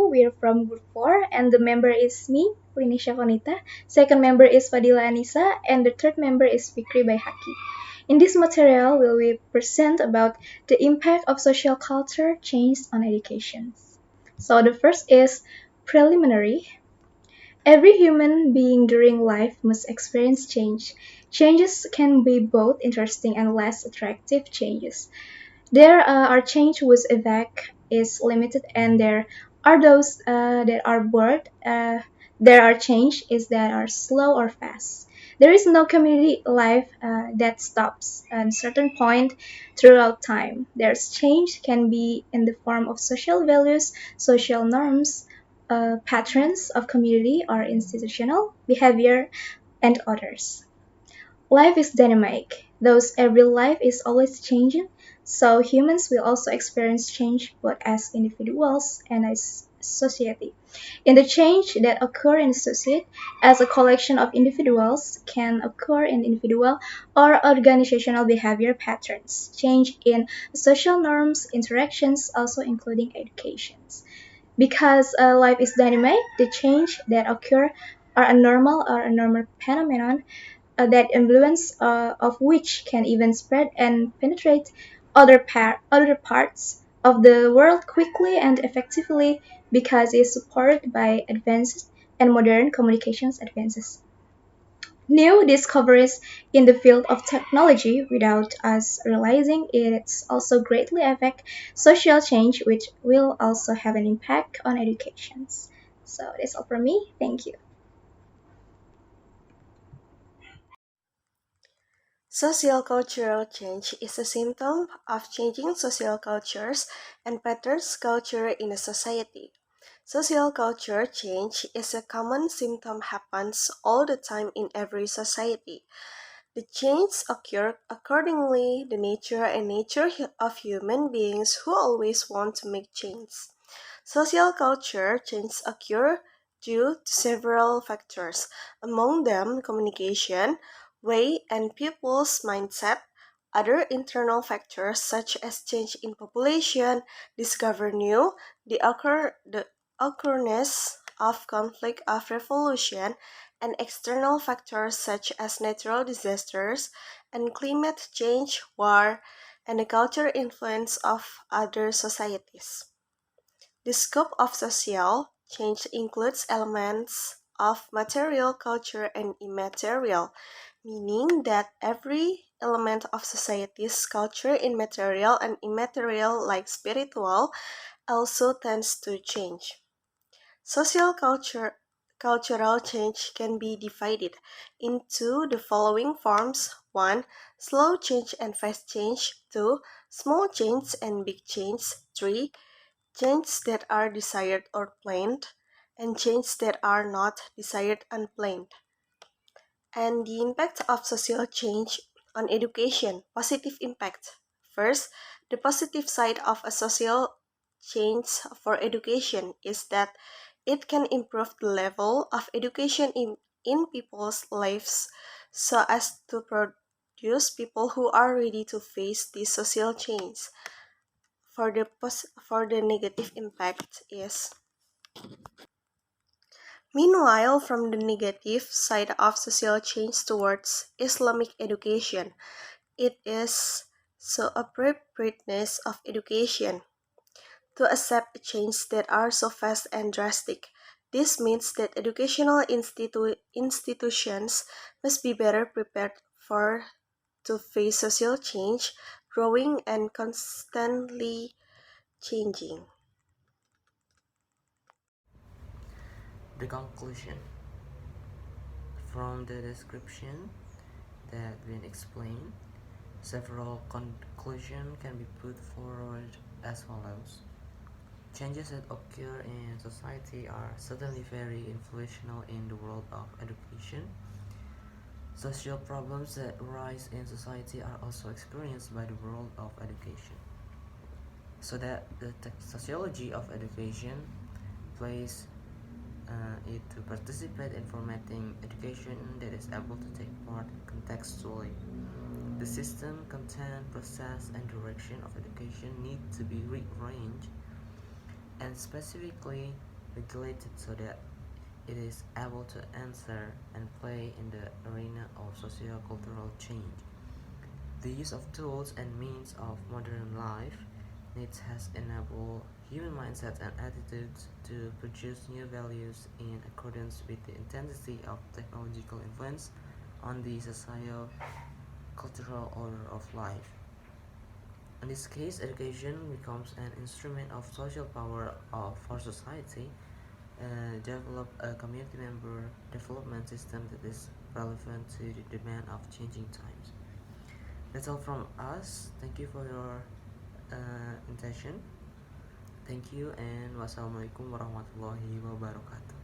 we're from Group 4, and the member is me, LINESYA QONITA. Second member is FADILA ANNISA, and the third member is Fikri Baihaqi. In this material, we will present about the impact of social culture change on education. So the first is preliminary. Every human being during life must experience change. Changes can be both interesting and less attractive changes. There are changes whose effect is limited, and there are those that are broad. There are changes that are slow or fast. There is no community life that stops at a certain point throughout time. There's change can be in the form of social values, social norms, patterns of community or institutional behavior, and others. Life is dynamic, thus every life is always changing, so humans will also experience change both as individuals and as society. In the change that occur in society as a collection of individuals can occur in individual or organizational behavior patterns, change in social norms, interactions, also including educations. Because life is dynamic, the change that occur are a normal phenomenon that influence of which can even spread and penetrate other parts of the world quickly and effectively because it is supported by advances and modern communications advances. New discoveries in the field of technology without us realizing it's also greatly affect social change, which will also have an impact on education. So that's all from me. Thank you. Social-cultural change is a symptom of changing social cultures and patterns culture in a society. Social culture change is a common symptom happens all the time in every society. The change occur accordingly the nature and nature of human beings who always want to make change. Social culture change occur due to several factors, among them communication, way, and people's mindset. Other internal factors such as change in population, discover new, the occurrence of conflict of revolution, and external factors such as natural disasters and climate change, war, and the cultural influence of other societies. The scope of social change includes elements of material culture and immaterial, meaning that every element of society's culture in material and immaterial like spiritual also tends to change. Cultural change can be divided into the following forms. 1. Slow change and fast change. 2. Small change and big change. 3. Changes that are desired or planned, and changes that are not desired and planned. And the impact of social change on education, positive impact. First, the positive side of a social change for education is that it can improve the level of education in people's lives so as to produce people who are ready to face this social change. For the negative impact is meanwhile, from the negative side of social change towards Islamic education, it is so appropriateness of education to accept changes that are so fast and drastic. This means that educational institutions must be better prepared for to face social change, growing and constantly changing. The conclusion from the description that been explained, several conclusions can be put forward as follows. Changes that occur in society are certainly very influential in the world of education. Social problems that arise in society are also experienced by the world of education. So that the sociology of education plays it to participate in formatting education that is able to take part contextually. The system, content, process, and direction of education need to be rearranged, and specifically regulated so that it is able to answer and play in the arena of socio-cultural change. The use of tools and means of modern life needs has enabled human mindsets and attitudes to produce new values in accordance with the intensity of technological influence on the socio-cultural order of life. In this case, education becomes an instrument of social power for society, develop a community member development system that is relevant to the demand of changing times. That's all from us. Thank you for your attention. Thank you and wassalamualaikum warahmatullahi wabarakatuh.